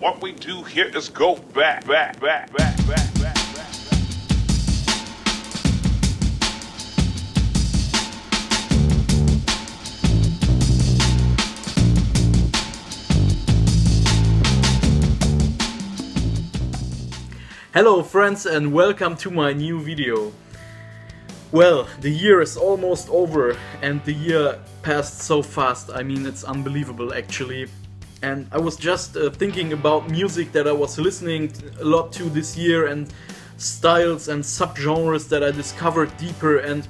What we do here is go back. Hello friends and welcome to my new video. Well, the year is almost over and the year passed so fast. I mean, it's unbelievable actually. And I was just thinking about music that I was listening a lot to this year and styles and subgenres that I discovered deeper, and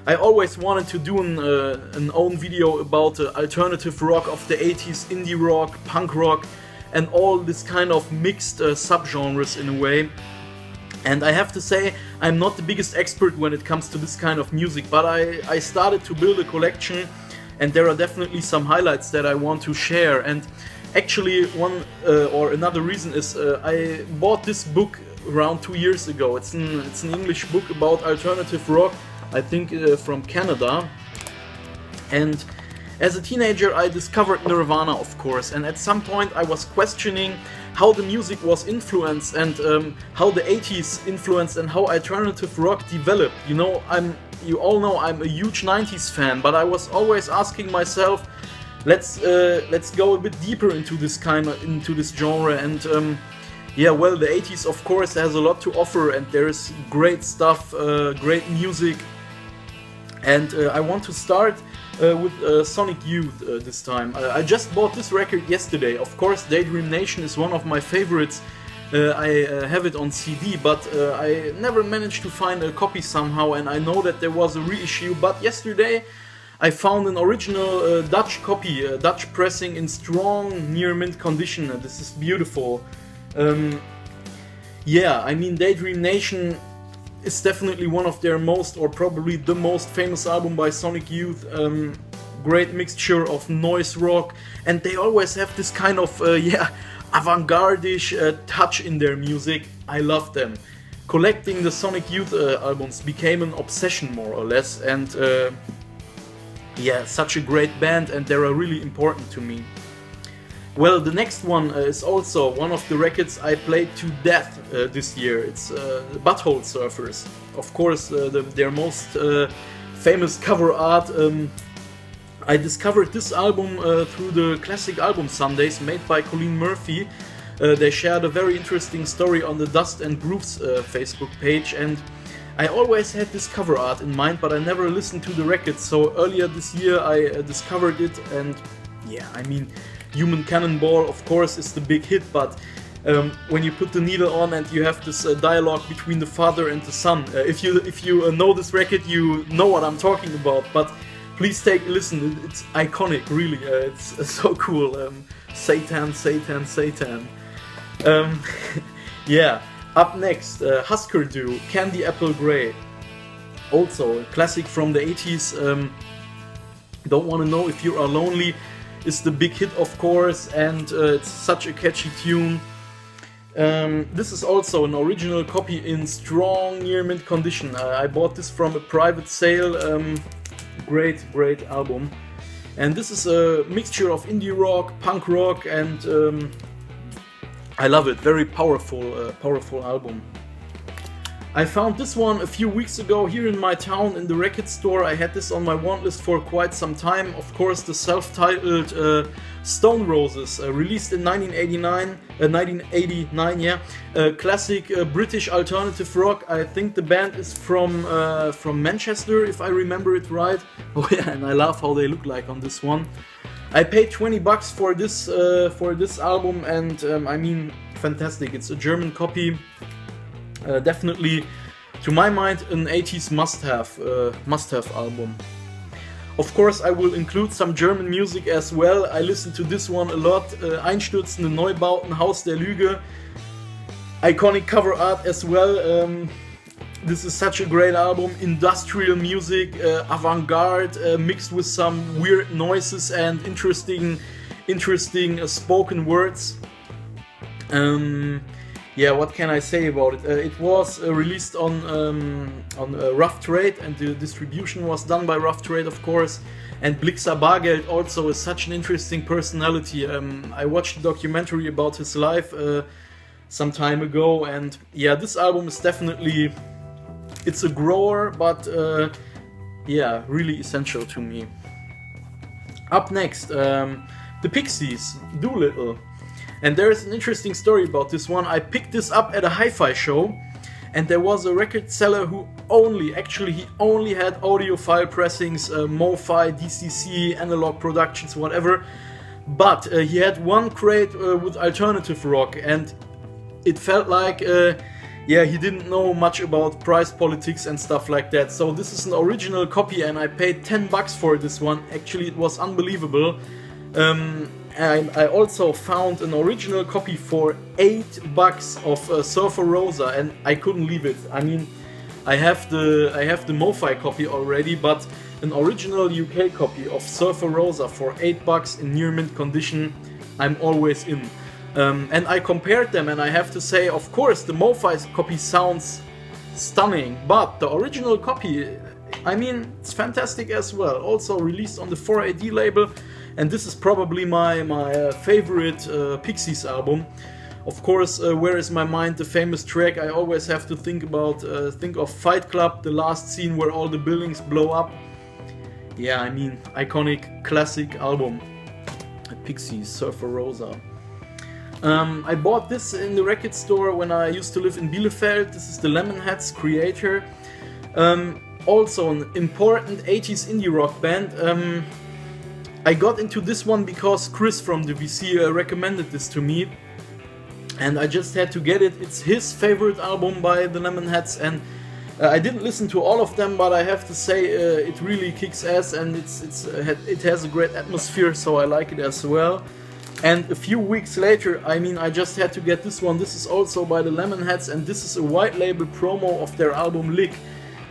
I always wanted to do an own video about alternative rock of the 80s, indie rock, punk rock and all this kind of mixed subgenres in a way. And I have to say, I'm not the biggest expert when it comes to this kind of music, but I started to build a collection and there are definitely some highlights that I want to share. And actually one or another reason is I bought this book around 2 years ago. It's an English book about alternative rock, I think from Canada. And as a teenager I discovered Nirvana, of course, and at some point I was questioning how the music was influenced and how the 80s influenced and how alternative rock developed. You all know I'm a huge 90s fan, but I was always asking myself, let's go a bit deeper into this genre. And well, the 80s of course has a lot to offer and there is great stuff, great music. And I want to start with Sonic Youth this time. I just bought this record yesterday. Of course, Daydream Nation is one of my favorites. I have it on CD, but I never managed to find a copy somehow, and I know that there was a reissue. But yesterday I found an original Dutch copy, Dutch pressing in strong near mint condition. This is beautiful. I mean, Daydream Nation is definitely one of their most, or probably the most famous album by Sonic Youth. Great mixture of noise rock, and they always have this kind of avant-garde-ish touch in their music. I love them. Collecting the Sonic Youth albums became an obsession more or less, and such a great band, and they are really important to me. Well, the next one is also one of the records I played to death this year. It's Butthole Surfers. Of course, their most famous cover art. I discovered this album through the Classic Album Sundays made by Colleen Murphy. They shared a very interesting story on the Dust and Grooves Facebook page, and I always had this cover art in mind, but I never listened to the record. So earlier this year I discovered it, and I mean, Human Cannonball of course is the big hit, but when you put the needle on and you have this dialogue between the father and the son, if you know this record, you know what I'm talking about. But please take a listen, it's iconic, really. It's so cool. Satan, Satan, Satan. Up next, Husker Du, Candy Apple Grey. Also a classic from the 80s. Don't Wanna Know If You Are Lonely is the big hit, of course, and it's such a catchy tune. This is also an original copy in strong near mint condition. I bought this from a private sale. Great album. And this is a mixture of indie rock, punk rock, and I love it. Very powerful album. I found this one a few weeks ago here in my town in the record store. I had this on my want list for quite some time. Of course, the self-titled Stone Roses, released in 1989, classic British alternative rock. I think the band is from Manchester, if I remember it right. Oh yeah, and I love how they look like on this one. I paid $20 for this album, and I mean, fantastic. It's a German copy. Definitely, to my mind, an 80s must-have album. Of course, I will include some German music as well. I listen to this one a lot. Einstürzende, Neubauten, Haus, Lüge. Iconic cover art as well. This is such a great album. Industrial music, avant-garde, mixed with some weird noises and interesting spoken words. What can I say about it? It was released on Rough Trade, and the distribution was done by Rough Trade, of course. And Blixa Bargeld also is such an interesting personality. I watched a documentary about his life some time ago, and yeah, this album is definitely, it's a grower, but yeah, really essential to me. Up next, the Pixies, Doolittle. And there is an interesting story about this one. I picked this up at a hi-fi show, and there was a record seller who only had audiophile pressings, MoFi, DCC, analog productions, whatever. But he had one crate with alternative rock, and it felt like, yeah, he didn't know much about price politics and stuff like that. So this is an original copy, and I paid $10 for this one. Actually, it was unbelievable. I also found an original copy for $8 of Surfer Rosa, and I couldn't leave it. I mean, I have the MoFi copy already, but an original UK copy of Surfer Rosa for $8 in near mint condition, I'm always in. And I compared them, and I have to say, of course, the MoFi copy sounds stunning, but the original copy, I mean, it's fantastic as well. Also released on the 4AD label, and this is probably my favorite Pixies album. Of course, Where Is My Mind, the famous track, I always have to think of Fight Club, the last scene where all the buildings blow up. Yeah, I mean, iconic, classic album. Pixies, Surfer Rosa. I bought this in the record store when I used to live in Bielefeld. This is the Lemonheads creator. Also an important 80s indie rock band. I got into this one because Chris from the VC recommended this to me, and I just had to get it. It's his favorite album by the Lemonheads, and I didn't listen to all of them, but I have to say it really kicks ass, and it has a great atmosphere, so I like it as well. And a few weeks later, I mean, I just had to get this one. This is also by the Lemonheads, and this is a white label promo of their album Lüge.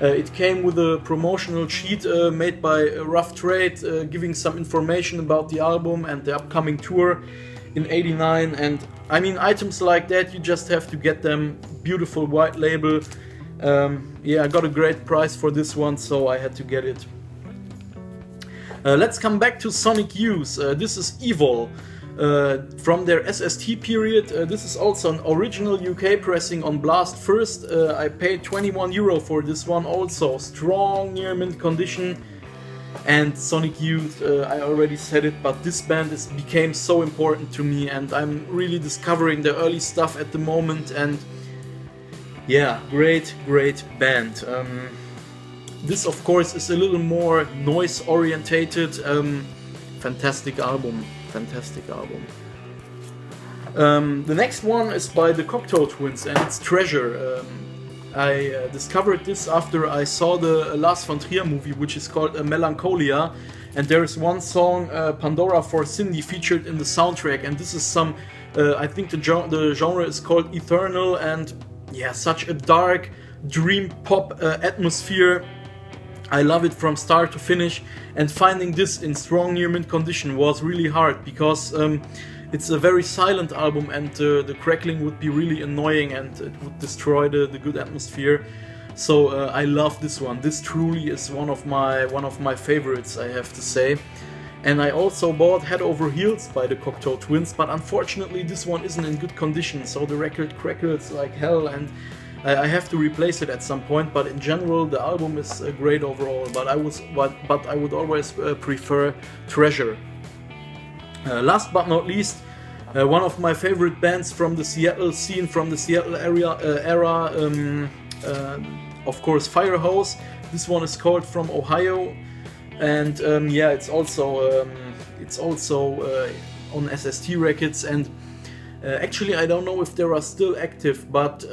It came with a promotional sheet made by Rough Trade, giving some information about the album and the upcoming tour in '89. And I mean, items like that, you just have to get them. Beautiful white label. Yeah, I got a great price for this one, so I had to get it. Let's come back to Sonic Youth. This is EVOL. From their SST period. This is also an original UK pressing on Blast First. I paid €21 for this one, also strong near mint condition. And Sonic Youth, I already said it, but this band became so important to me, and I'm really discovering the early stuff at the moment, and yeah, great band. This of course is a little more noise orientated. Fantastic album. The next one is by the Cocteau twins, and it's Treasure. I discovered this after I saw the Lars von Trier movie, which is called Melancholia, and there is one song, Pandora for Cindy, featured in the soundtrack, and this is some, I think the genre is called Eternal, and yeah, such a dark dream pop atmosphere. I love it from start to finish, and finding this in strong near mint condition was really hard, because it's a very silent album, and the crackling would be really annoying, and it would destroy the good atmosphere. So I love this one. This truly is one of my favorites, I have to say. And I also bought Head Over Heels by the Cocteau twins, but unfortunately this one isn't in good condition, so the record crackles like hell, and I have to replace it at some point. But in general, the album is great overall. But I would always prefer Treasure. Last but not least, one of my favorite bands from the Seattle scene, from the Seattle era, of course, Haus. This one is called From Ohio, and yeah, it's also on SST Records. And actually, I don't know if they are still active, but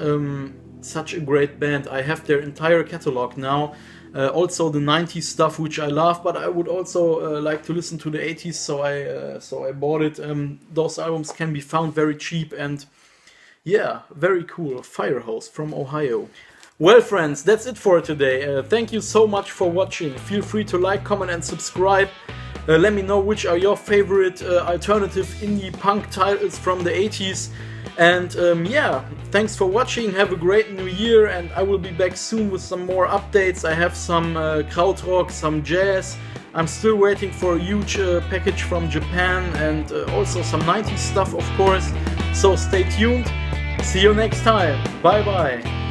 such a great band. I have their entire catalog now. Also the 90s stuff, which I love, but I would also like to listen to the 80s, so I bought it. Those albums can be found very cheap, and yeah, very cool. Haus from Ohio. Well, friends, that's it for today. Thank you so much for watching. Feel free to like, comment and subscribe. Let me know which are your favorite alternative indie punk titles from the 80s. And yeah, thanks for watching. Have a great new year, and I will be back soon with some more updates. I have some krautrock, some jazz. I'm still waiting for a huge package from Japan and also some 90s stuff, of course. So stay tuned. See you next time. Bye bye.